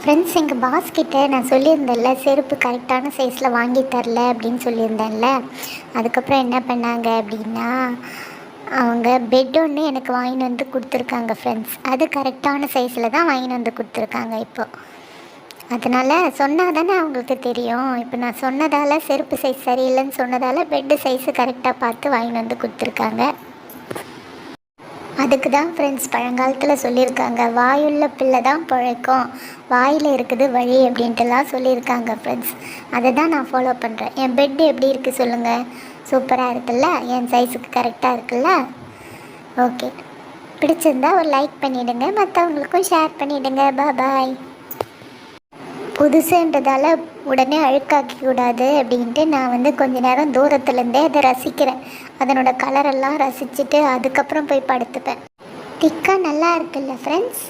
Friends, எங்கள் pass கிட்ட நான் சொல்லியிருந்தேன்ல, செருப்பு கரெக்டான சைஸில் வாங்கி தரல அப்படின்னு சொல்லியிருந்தேன்ல. அதுக்கப்புறம் என்ன பண்ணாங்க அப்படின்னா, அவங்க பெட் ஒன்று எனக்கு வாங்கிட்டு வந்து கொடுத்துருக்காங்க ஃப்ரெண்ட்ஸ். அது கரெக்டான சைஸில் தான் வாங்கிட்டு வந்து கொடுத்துருக்காங்க இப்போது. அதனால் சொன்னால் தானே அவங்களுக்கு தெரியும். இப்போ நான் சொன்னதால், செருப்பு சைஸ் சரியில்லைன்னு சொன்னதால் பெட்டு சைஸு கரெக்டாக பார்த்து வாங்கிட்டு வந்து கொடுத்துருக்காங்க. அதுக்கு தான் ஃப்ரெண்ட்ஸ் பழங்காலத்தில் சொல்லியிருக்காங்க, வாயுள்ள பிள்ளை தான் பிழைக்கும், வாயில் இருக்குது வழி அப்படின்ட்டுலாம் சொல்லியிருக்காங்க ஃப்ரெண்ட்ஸ். அதை தான் நான் ஃபாலோ பண்ணுறேன். என் பெட்டு எப்படி இருக்குது சொல்லுங்கள்? சூப்பராக இருக்குல்ல? என் சைஸுக்கு கரெக்டாக இருக்குல்ல? ஓகே, பிடிச்சிருந்தா ஒரு லைக் பண்ணிவிடுங்க, மற்றவங்களுக்கும் ஷேர் பண்ணிவிடுங்க. பாய். புதுசுன்றதால உடனே அழுக்காக்கக்கூடாது அப்படின்ட்டு நான் கொஞ்ச நேரம் தூரத்துலேருந்தே அதை ரசிக்கிறேன். அதனோட கலரெல்லாம் ரசிச்சுட்டு அதுக்கப்புறம் போய் படுத்துப்பேன். திக்காக நல்லா இருக்குல்ல ஃப்ரெண்ட்ஸ்?